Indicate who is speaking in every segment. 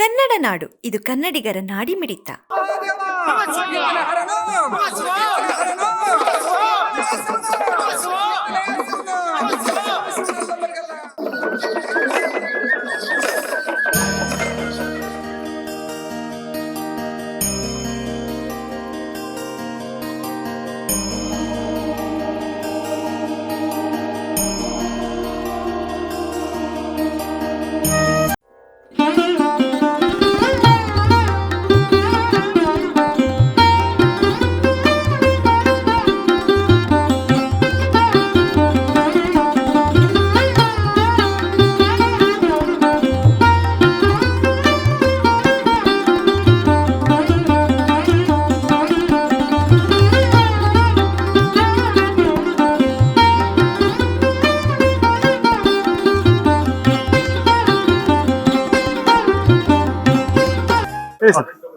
Speaker 1: ಕನ್ನಡ ನಾಡು, ಇದು ಕನ್ನಡಿಗರ ನಾಡಿಮಿಡಿತ.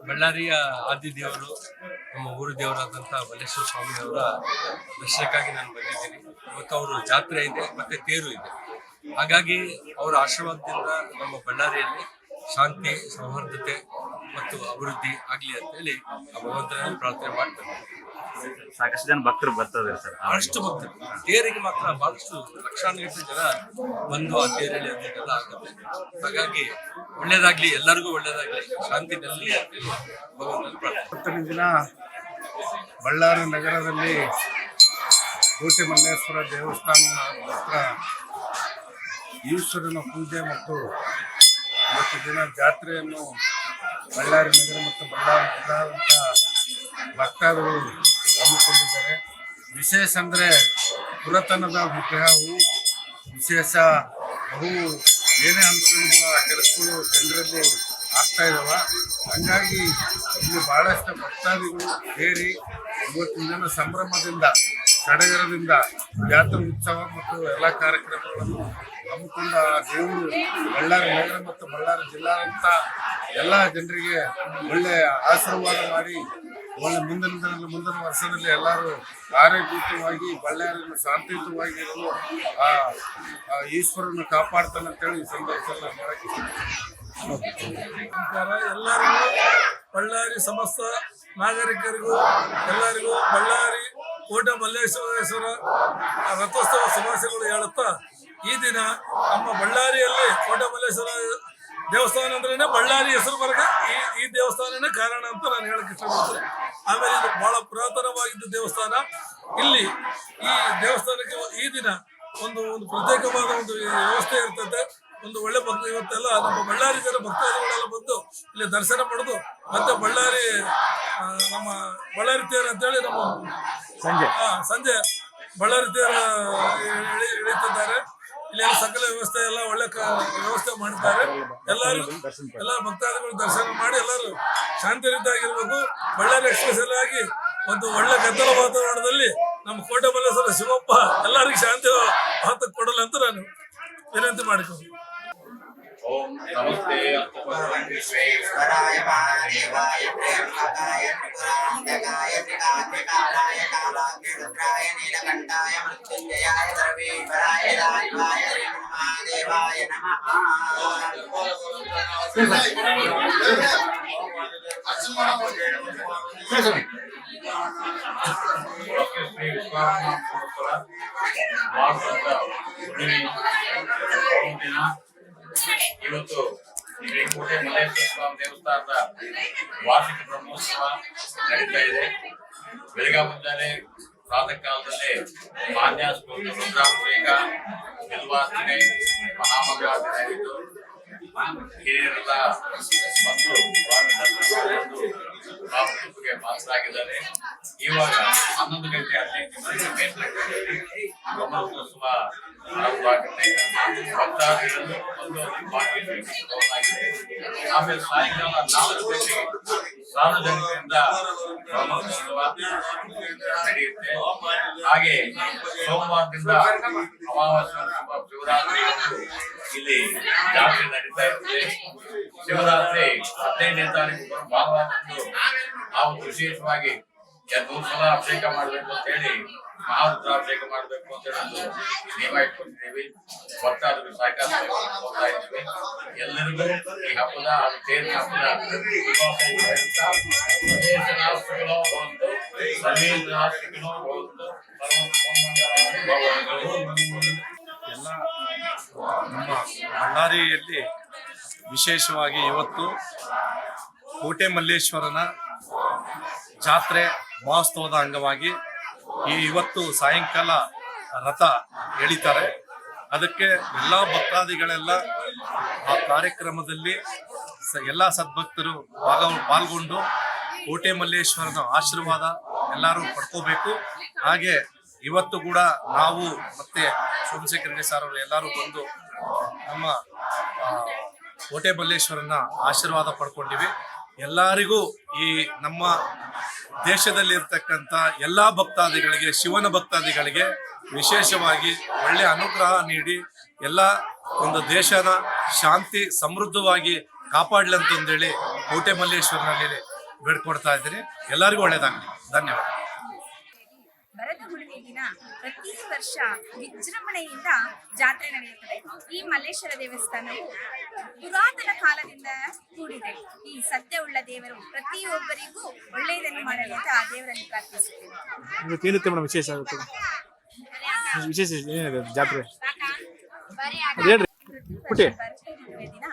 Speaker 2: ಬಳ್ಳಾರಿಯ ಆದಿ ದೇವರು, ನಮ್ಮ ಊರು ದೇವರಾದಂತಹ ಮಲ್ಲೇಶ್ವರ ಸ್ವಾಮಿ ಅವರ ದರ್ಶನಕ್ಕಾಗಿ ನಾನು ಬಂದಿದ್ದೀನಿ. ಇವತ್ತು ಅವರು ಜಾತ್ರೆ ಇದೆ, ಮತ್ತೆ ತೇರು ಇದೆ. ಹಾಗಾಗಿ ಅವರ ಆಶೀರ್ವಾದದಿಂದ ನಮ್ಮ ಬಳ್ಳಾರಿಯಲ್ಲಿ ಶಾಂತಿ, ಸೌಹಾರ್ದತೆ ಮತ್ತು ಅಭಿವೃದ್ಧಿ ಆಗಲಿ ಅಂತೇಳಿ ಆ ಭಗವಂತನ ಪ್ರಾರ್ಥನೆ ಮಾಡ್ತಾರೆ.
Speaker 3: ಸಾಕಷ್ಟು ಜನ ಭಕ್ತರು ಬರ್ತದೆ ಸರ್.
Speaker 2: ಬಹಳಷ್ಟು ಭಕ್ತರು ತೇರಿಗೆ ಮಾತ್ರ ಬಹಳಷ್ಟು ಲಕ್ಷಾನುಗಟ್ಟಲೆ ಜನ ಬಂದು ಆ ತೇರು ಎಳೆಯೋದಕ್ಕೆಲ್ಲ ಆಗುತ್ತೆ. ಹಾಗಾಗಿ ಒಳ್ಳೇದಾಗ್ಲಿ, ಎಲ್ಲರಿಗೂ ಒಳ್ಳೇದಾಗ್ಲಿ, ಶಾಂತಿ ನೆಲೆಸಲಿ ಅಂತೇಳಿ ಭಗವಂತನ ಪ್ರಾರ್ಥನೆ.
Speaker 4: ದಿನ ಬಳ್ಳಾರಿ ನಗರದಲ್ಲಿ ಕೋಟೆ ಮಲ್ಲೇಶ್ವರ ದೇವಸ್ಥಾನ ಹತ್ರ ಈಶ್ವರನ ಪೂಜೆ ಮತ್ತು ಇವತ್ತು ದಿನ ಜಾತ್ರೆಯನ್ನು ಬಳ್ಳಾರಿ ನಗರ ಮತ್ತು ಬಳ್ಳಾರಿ ಜಿಲ್ಲಾದಂಥ ಭಕ್ತಾದಿಗಳು ಹಮ್ಮಿಕೊಂಡಿದ್ದಾರೆ. ವಿಶೇಷ ಅಂದರೆ ಪುರಾತನದ ವಿಗ್ರಹವು ವಿಶೇಷ ಬಹು ಏನೇ ಅಂದ್ಕೊಂಡಿರುವ ಕೆಲಸಗಳು ಜನರಲ್ಲಿ ಆಗ್ತಾ ಇದ್ದಾವೆ. ಹಂಗಾಗಿ ಇಲ್ಲಿ ಬಹಳಷ್ಟು ಭಕ್ತಾದಿಗಳು ಸೇರಿ ಇವತ್ತಿನ ದಿನ ಸಂಭ್ರಮದಿಂದ ಸಡಗರದಿಂದ ಜಾತ್ರೆ ಉತ್ಸವ ಮತ್ತು ಎಲ್ಲ ಕಾರ್ಯಕ್ರಮಗಳನ್ನು ಹಮ್ಮಿಕೊಂಡ ದೇವರು ಬಳ್ಳಾರಿ ನಗರ ಮತ್ತು ಬಳ್ಳಾರಿ ಜಿಲ್ಲಾದಂಥ ಎಲ್ಲ ಜನರಿಗೆ ಒಳ್ಳೆಯ ಆಶೀರ್ವಾದ ಮಾಡಿ ಒಳ್ಳೆ ಮುಂದಿನ ವರ್ಷದಲ್ಲಿ ಎಲ್ಲರೂ ಆರೋಗ್ಯಯುತವಾಗಿ ಬಳ್ಳಾರಿಯನ್ನು ಶಾಂತಿಯುತವಾಗಿ ಇರಲು ಆ ಈಶ್ವರನ್ನು ಕಾಪಾಡ್ತಾನೆ ಅಂತೇಳಿ ಈ ಸಂದರ್ಭದಲ್ಲಿ ಹೇಳಕ್ಕೆ
Speaker 5: ಎಲ್ಲರಿಗೂ ಬಳ್ಳಾರಿ ಸಮಸ್ತ ನಾಗರಿಕರಿಗೂ ಎಲ್ಲರಿಗೂ ಬಳ್ಳಾರಿ ಕೋಟೆ ಮಲ್ಲೇಶ್ವರ ರಥೋತ್ಸವ ಶುಭಾಶಯಗಳು ಹೇಳುತ್ತಾ, ಈ ದಿನ ನಮ್ಮ ಬಳ್ಳಾರಿಯಲ್ಲಿ ಕೋಟೆ ಮಲ್ಲೇಶ್ವರ ದೇವಸ್ಥಾನ ಅಂದ್ರೇನೆ ಬಳ್ಳಾರಿ ಹೆಸರು ಬರಕ ಈ ದೇವಸ್ಥಾನನೇ ಕಾರಣ ಅಂತ ನಾನು ಹೇಳಕ್ ಇಷ್ಟಪಡ್ತೇನೆ. ಆಮೇಲೆ ಇದು ಬಹಳ ಪುರಾತನವಾಗಿದ್ದ ದೇವಸ್ಥಾನ. ಇಲ್ಲಿ ಈ ದೇವಸ್ಥಾನಕ್ಕೆ ಈ ದಿನ ಒಂದು ಪ್ರತ್ಯೇಕವಾದ ಒಂದು ವ್ಯವಸ್ಥೆ ಇರ್ತದೆ. ಒಂದು ಒಳ್ಳೆ ಭಕ್ತ ಇವತ್ತೆಲ್ಲ ನಮ್ಮ ಬಳ್ಳಾರಿ ಜನ ಭಕ್ತಾದಿಗಳೆಲ್ಲ ಬಂದು ಇಲ್ಲಿ ದರ್ಶನ ಪಡೆದು ಮತ್ತೆ ನಮ್ಮ ಬಳ್ಳಾರಿ ತೇರು ಅಂತೇಳಿ ನಮ್ಮ ಸಂಜೆ ಬಳ್ಳಾರಿ ತೇರು ಎಳೀತಿದ್ದಾರೆ. ಇಲ್ಲಿ ಸಕಲ ವ್ಯವಸ್ಥೆ ಎಲ್ಲ ಒಳ್ಳೆ ವ್ಯವಸ್ಥೆ ಮಾಡಿದ್ದಾರೆ. ಎಲ್ಲ ಭಕ್ತಾದಿಗಳು ದರ್ಶನ ಮಾಡಿ ಎಲ್ಲರೂ ಶಾಂತಿಯುತವಾಗಿರ್ಬೇಕು. ಬಳ್ಳಾರಿ ಎಕ್ಸ್ಪ್ರೆಸ್ ಎಲ್ಲ ಆಗಿ ಒಂದು ಒಳ್ಳೆ ಗದ್ದಲ ವಾತಾವರಣದಲ್ಲಿ ನಮ್ಮ ಕೋಟೆ ಮಲ್ಲೇಶ್ವರ ಶಿವಪ್ಪ ಎಲ್ಲರಿಗೂ ಶಾಂತಿ ಕೊಡಲ್ಲ ಅಂತ ನಾನು ವಿನಂತಿ ಮಾಡಿಕೊಂಡು.
Speaker 6: ಓಂ ನಮಸ್ತೆ ವಿಶ್ವೇಶ್ವರಾಯ ಮಹಾದೇವಾಯ ಪ್ರೇಮಕಾಯ ತ್ರಿಪುರಾಂತಕಾಯ ತ್ರಿಕಾಗ್ನಿಕಾಲಾಯ ಕಾಲಾಗ್ನಿರುದ್ರಾಯ ನೀಲಕಂಠಾಯ ಮೃತ್ಯುಂಜಯಾಯ ಸರ್ವೇಶ್ವರಾಯ ದಾನವಾಯ ಮಹಾದೇವಾಯ ನಮಃ. ಇವತ್ತು ಶ್ರೀ ಕೋಟೆ ಮಲ್ಲೇಶ್ವರ ಸ್ವಾಮಿ ದೇವಸ್ಥಾನದ ವಾರ್ಷಿಕ ಬ್ರಹ್ಮೋತ್ಸವ ನಡೀತಾ ಇದೆ. ಬೆಳಗ್ಗೆ ಮುಂಜಾನೆ ಪ್ರಾತಃ ಕಾಲದಲ್ಲಿ ಮಾನ್ಯಾಸ್ಪೂರ್ಣ ರುದ್ರಾಭಿಷೇಕ, ಬಿಲ್ವಾರ್ಚನೆ, ಮಹಾಮಂಗಳಾರತಿ ನಡೆಯಿತು. ಹಿರಿಯರೆಲ್ಲ ಬಂದು ಬಾಬುಗೆ ಪಾತ್ರರಾಗಿದ್ದಾರೆ. ಇವಾಗ 11 ಗಂಟೆ 15 ನಿಮಿಷಕ್ಕೆ ಬ್ರಹ್ಮೋತ್ಸವ ಪ್ರಾರಂಭವಾಗುತ್ತೆ. ಭಕ್ತಾದಿಗಳು ಒಂದು ಆಮೇಲೆ ಸಾಯಂಕಾಲ 4 ಗಂಟೆಗೆ ಸಾರ್ವಜನಿಕರಿಂದ ಬ್ರಹ್ಮೋತ್ಸವ ನಡೆಯುತ್ತೆ. ಹಾಗೆ ಸೋಮವಾರದಿಂದ ಅಮಾವಾಸ್ಯೆ ಶಿವರಾತ್ರಿ ಇಲ್ಲಿ ಜಾತ್ರೆ ನಡೀತಾ ಇರುತ್ತೆ. ಶಿವರಾತ್ರಿ 15ನೇ ತಾರೀಕು ಭಾನುವಾರದಂದು ನಾವು ವಿಶೇಷವಾಗಿ 2 ಸಲ ಅಭಿಷೇಕ ಮಾಡ್ಬೇಕು ಅಂತ ಹೇಳಿ ಮಹಾರುದ್ರಾಭಿಷೇಕ ಮಾಡ್ಬೇಕು ಅಂತ ಹೇಳಿ ಒಂದು ನಿಯಮ ಇಟ್ಕೊಂಡಿದ್ದೀವಿ. ಭಕ್ತಾದಿಗಳು ಸಹಕಾರ ಹೋಗ್ತಾ ಇದ್ದೀವಿ. ಎಲ್ಲರಿಗೂ ಈ ಹಬ್ಬದ ತೇರಿನ ಹಬ್ಬದ
Speaker 7: ಎಲ್ಲ ನಮ್ಮ ಬಳ್ಳಾರಿಯಲ್ಲಿ ವಿಶೇಷವಾಗಿ ಇವತ್ತು ಕೋಟೆ ಮಲ್ಲೇಶ್ವರನ ಜಾತ್ರೆ ಮಹೋತ್ಸವದ ಅಂಗವಾಗಿ ಇವತ್ತು ಸಾಯಂಕಾಲ ರಥ ಎಳಿತಾರೆ. ಅದಕ್ಕೆ ಎಲ್ಲ ಭಕ್ತಾದಿಗಳೆಲ್ಲ ಆ ಕಾರ್ಯಕ್ರಮದಲ್ಲಿ ಎಲ್ಲ ಸದ್ಭಕ್ತರು ಪಾಲ್ಗೊಂಡು ಕೋಟೆ ಮಲ್ಲೇಶ್ವರನ ಆಶೀರ್ವಾದ ಎಲ್ಲರೂ ಪಡ್ಕೋಬೇಕು. ಹಾಗೆ ಇವತ್ತು ಕೂಡ ನಾವು ಮತ್ತೆ ಸೋಮಶೇಖರ್ ರೆಡ್ಡಿ ಸರ್ ಅವರು ಎಲ್ಲರೂ ಬಂದು ನಮ್ಮ ಕೋಟೆ ಮಲ್ಲೇಶ್ವರನ ಆಶೀರ್ವಾದ ಪಡ್ಕೊಂಡಿವಿ. ಎಲ್ಲರಿಗೂ ಈ ನಮ್ಮ ದೇಶದಲ್ಲಿರ್ತಕ್ಕಂಥ ಎಲ್ಲ ಭಕ್ತಾದಿಗಳಿಗೆ, ಶಿವನ ಭಕ್ತಾದಿಗಳಿಗೆ ವಿಶೇಷವಾಗಿ ಒಳ್ಳೆಯ ಅನುಗ್ರಹ ನೀಡಿ ಎಲ್ಲ ಒಂದು ದೇಶನ ಶಾಂತಿ ಸಮೃದ್ಧವಾಗಿ ಕಾಪಾಡಲಿ ಅಂತಂದೇಳಿ ಕೋಟೆ ಮಲ್ಲೇಶ್ವರನಲ್ಲಿ ಬೇಡ್ಕೊಡ್ತಾ ಇದ್ದೀನಿ. ಎಲ್ಲರಿಗೂ ಒಳ್ಳೆಯದಾಗಲಿ. ಧನ್ಯವಾದ.
Speaker 8: ಭರದ ಹುಣ್ಣಿಮೆ ದಿನ ಪ್ರತಿ ವರ್ಷ ವಿಜೃಂಭಣೆಯಿಂದ ಜಾತ್ರೆ ನಡೆಯುತ್ತದೆ. ಈ ಮಲ್ಲೇಶ್ವರ ದೇವಸ್ಥಾನವು ಪುರಾತನ ಕಾಲದಿಂದ ಕೂಡಿದೆ. ಈ ಸತ್ಯವುಳ್ಳ ದೇವರು ಪ್ರತಿಯೊಬ್ಬರಿಗೂ ಒಳ್ಳೆಯದನ್ನು ಮಾಡಲಿ ಅಂತ ಆ ದೇವರನ್ನು ಪ್ರಾರ್ಥಿಸುತ್ತೇವೆ.
Speaker 9: ಇವತ್ತೇನುತ್ತೆ ಮೇಡಮ್ ವಿಶೇಷ ಆಗುತ್ತೆ? ವಿಶೇಷ ಏನಿದೆ ಜಾತ್ರೆ ಹೇಳ್ರಿ.
Speaker 8: ದಿನ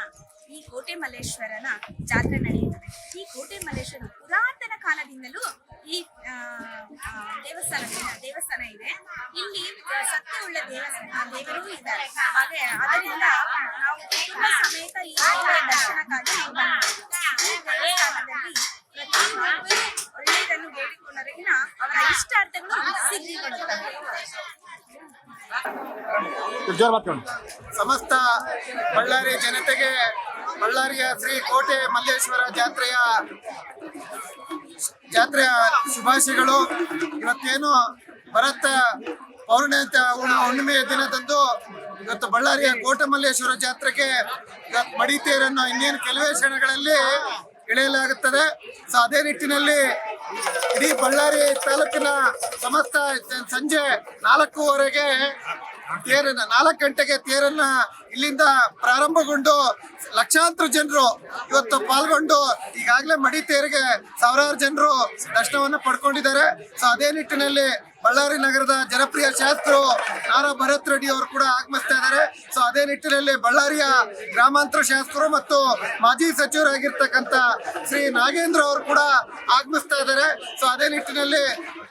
Speaker 8: ಈ ಕೋಟೆ ಮಲ್ಲೇಶ್ವರನ ಜಾತ್ರೆ ನಡೆಯುತ್ತದೆ. ಈ ಕೋಟೆ ಮಲ್ಲೇಶ್ವರ ಪುರಾತನ ಕಾಲದಿಂದಲೂ ಈ ದೇವಸ್ಥಾನ ಇದೆ. ಇಲ್ಲಿ ಸತ್ಯವುಳ್ಳ ದೇವರು ಇದ್ದಾರೆ. ಹಾಗೆ ಅದರಿಂದ ನಾವು ಕುಟುಂಬ ಸಮೇತ ಈ ದೇವರ ದರ್ಶನಕ್ಕಾಗಿ ಈ ದೇವಸ್ಥಾನದಲ್ಲಿ ಪ್ರತಿಯೊಬ್ಬರು ಒಳ್ಳೆಯದನ್ನು ಬೇಡಿಕೊಂಡವರಿಗಿನ ಅವರ ಇಷ್ಟಾರ್ಥಗಳು ಸಿದ್ಧಿಗೊಳ್ಳುತ್ತವೆ.
Speaker 10: ಸಮಸ್ತ ಬಳ್ಳಾರಿ ಜನತೆಗೆ ಬಳ್ಳಾರಿಯ ಶ್ರೀ ಕೋಟೆ ಮಲ್ಲೇಶ್ವರ ಜಾತ್ರೆಯ ಶುಭಾಶಯಗಳು. ಇವತ್ತೇನು ಭರತ ಹುಣ್ಣಿಮೆಯ ದಿನದಂದು ಇವತ್ತು ಬಳ್ಳಾರಿಯ ಕೋಟೆ ಮಲ್ಲೇಶ್ವರ ಜಾತ್ರೆಗೆ ಇವತ್ತು ಮಡಿತೇರನ್ನು ಇನ್ನೇನು ಕೆಲವೇ ಕ್ಷಣಗಳಲ್ಲಿ ಇಳೆಯಲಾಗುತ್ತದೆ. ಸೊ ಅದೇ ನಿಟ್ಟಿನಲ್ಲಿ ಇಡೀ ಬಳ್ಳಾರಿ ತಾಲೂಕಿನ ಸಮಸ್ತ ಸಂಜೆ 4:15ಗೆ 4 ಗಂಟೆಗೆ ತೇರನ್ನ ಇಲ್ಲಿಂದ ಪ್ರಾರಂಭಗೊಂಡು ಲಕ್ಷಾಂತರ ಜನರು ಇವತ್ತು ಪಾಲ್ಗೊಂಡು ಈಗಾಗಲೇ ಮಡಿತೇರಿಗೆ ಸಾವಿರಾರು ಜನರು ದರ್ಶನವನ್ನು ಪಡ್ಕೊಂಡಿದ್ದಾರೆ. ಸೊ ಅದೇ ನಿಟ್ಟಿನಲ್ಲಿ ಬಳ್ಳಾರಿ ನಗರದ ಜನಪ್ರಿಯ ಶಾಸಕರು ನಾರಾ ಭರತ್ ರೆಡ್ಡಿ ಅವರು ಕೂಡ ಆಗಮಿಸ್ತಾ ಇದ್ದಾರೆ. ಸೊ ಅದೇ ನಿಟ್ಟಿನಲ್ಲಿ ಬಳ್ಳಾರಿಯ ಗ್ರಾಮಾಂತರ ಶಾಸಕರು ಮತ್ತು ಮಾಜಿ ಸಚಿವರಾಗಿರ್ತಕ್ಕಂಥ ಶ್ರೀ ನಾಗೇಂದ್ರ ಅವರು ಕೂಡ ಆಗಮಿಸ್ತಾ ಇದ್ದಾರೆ. ಸೊ ಅದೇ ನಿಟ್ಟಿನಲ್ಲಿ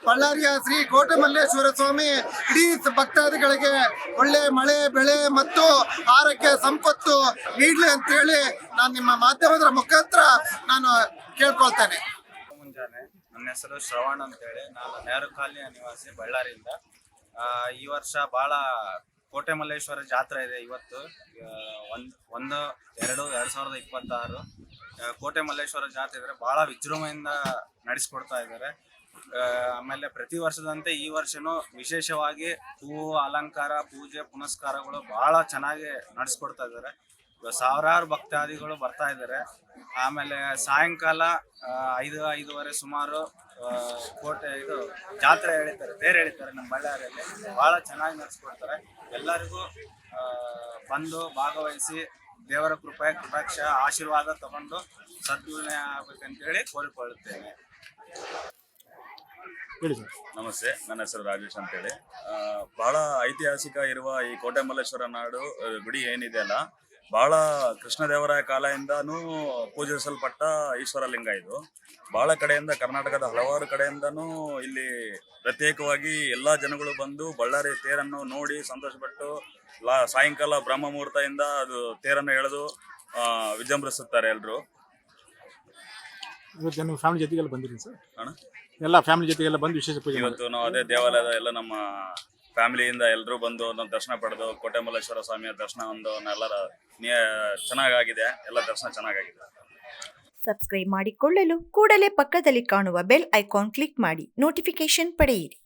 Speaker 10: ಬಳ್ಳಾರಿಯ ಶ್ರೀ ಕೋಟೆ ಮಲ್ಲೇಶ್ವರ ಸ್ವಾಮಿ ಇಡೀ ಭಕ್ತಾದಿಗಳಿಗೆ ಒಳ್ಳೆ ಮಳೆ ಬೆಳೆ ಮತ್ತು ಆರೋಗ್ಯ ಸಂಪತ್ತು ನೀಡಲಿ ಅಂತ ಹೇಳಿ ನಾನು ನಿಮ್ಮ ಮಾಧ್ಯಮದ ಮುಖಾಂತರ ನಾನು ಕೇಳ್ಕೊಳ್ತೇನೆ.
Speaker 3: ಮುಂಜಾನೆ ನನ್ನ ಹೆಸರು ಶ್ರವಣ್ ಅಂತೇಳಿ, ನಾನು ನೆಹರು ಕಾಲನಿಯ ನಿವಾಸಿ ಬಳ್ಳಾರಿಯಿಂದ. ಈ ವರ್ಷ ಭಾಳ ಕೋಟೆ ಮಲ್ಲೇಶ್ವರ ಜಾತ್ರೆ ಇದೆ. ಇವತ್ತು 1/2/2026 ಕೋಟೆ ಮಲ್ಲೇಶ್ವರ ಜಾತ್ರೆ ಇದ್ರೆ ಭಾಳ ವಿಜೃಂಭಣೆಯಿಂದ ನಡೆಸ್ಕೊಡ್ತಾ ಇದ್ದಾರೆ. ಆಮೇಲೆ ಪ್ರತಿ ವರ್ಷದಂತೆ ಈ ವರ್ಷನೂ ವಿಶೇಷವಾಗಿ ಹೂವು ಅಲಂಕಾರ, ಪೂಜೆ ಪುನಸ್ಕಾರಗಳು ಭಾಳ ಚೆನ್ನಾಗಿ ನಡೆಸ್ಕೊಡ್ತಾ ಇದ್ದಾರೆ. ಸಾವಿರಾರು ಭಕ್ತಾದಿಗಳು ಬರ್ತಾ ಇದ್ದಾರೆ. ಆಮೇಲೆ ಸಾಯಂಕಾಲ 5:30 ಸುಮಾರು ಜಾತ್ರೆ ಎಳಿತಾರೆ, ತೇರು ಎಳಿತಾರೆ. ನಮ್ಮ ಬಳ್ಳಾರಿಯಲ್ಲಿ ಭಾಳ ಚೆನ್ನಾಗಿ ನಡೆಸ್ಕೊಡ್ತಾರೆ. ಎಲ್ಲರಿಗೂ ಬಂದು ಭಾಗವಹಿಸಿ ದೇವರ ಕೃಪಾಕ್ಷ ಆಶೀರ್ವಾದ ತಗೊಂಡು ಸದ್ಗುಣೆ ಆಗ್ಬೇಕಂತೇಳಿ ಕೋರಿಕೊಳ್ಳುತ್ತೇನೆ.
Speaker 11: ನಮಸ್ತೆ, ನನ್ನ ಹೆಸರು ರಾಜೇಶ್ ಅಂತೇಳಿ. ಬಹಳ ಐತಿಹಾಸಿಕ ಇರುವ ಈ ಕೋಟೆ ಮಲ್ಲೇಶ್ವರ ನಾಡು ಗುಡಿ ಏನಿದೆ ಅಲ್ಲ, ಬಹಳ ಕೃಷ್ಣದೇವರಾಯ ಕಾಲದಿಂದನೂ ಪೂಜಿಸಲ್ಪಟ್ಟ ಈಶ್ವರ ಲಿಂಗ ಇದು. ಬಹಳ ಕಡೆಯಿಂದ, ಕರ್ನಾಟಕದ ಹಲವಾರು ಕಡೆಯಿಂದನೂ ಇಲ್ಲಿ ಪ್ರತ್ಯೇಕವಾಗಿ ಎಲ್ಲ ಜನಗಳು ಬಂದು ಬಳ್ಳಾರಿ ತೇರನ್ನು ನೋಡಿ ಸಂತೋಷಪಟ್ಟು ಸಾಯಂಕಾಲ ಬ್ರಹ್ಮ ಮುಹೂರ್ತದಿಂದ ಅದು ತೇರನ್ನು ಎಳೆದು ವಿಜೃಂಭಿಸುತ್ತಾರೆ ಎಲ್ಲರೂ.
Speaker 9: ಫ್ಯಾಮಿಲಿ ಜೊತೆಗೆಲ್ಲ ಬಂದಿರಿ ಸರ್?
Speaker 11: ಅಣ್ಣ,
Speaker 9: ಎಲ್ಲ ಫ್ಯಾಮಿಲಿ ಜೊತೆಗೆಲ್ಲ ಬಂದು ವಿಶೇಷ ಪೂಜೆ
Speaker 11: ಇವತ್ತು ನಾವು ಅದೇ ದೇವಾಲಯದ ಎಲ್ಲ ನಮ್ಮ ಫ್ಯಾಮಿಲಿಯಿಂದ ಎಲ್ಲರೂ ಬಂದು ನಮ್ಮ ದರ್ಶನ ಪಡೆದು ಕೋಟೆ ಮಲ್ಲೇಶ್ವರ ಸ್ವಾಮಿಯ ದರ್ಶನ ಎಲ್ಲರ ಚೆನ್ನಾಗಾಗಿದೆ. ಎಲ್ಲ ದರ್ಶನ ಚೆನ್ನಾಗಾಗಿದೆ.
Speaker 1: ಸಬ್ಸ್ಕ್ರೈಬ್ ಮಾಡಿಕೊಳ್ಳಲು ಕೂಡಲೇ ಪಕ್ಕದಲ್ಲಿ ಕಾಣುವ ಬೆಲ್ ಐಕಾನ್ ಕ್ಲಿಕ್ ಮಾಡಿ ನೋಟಿಫಿಕೇಶನ್ ಪಡೆಯಿರಿ.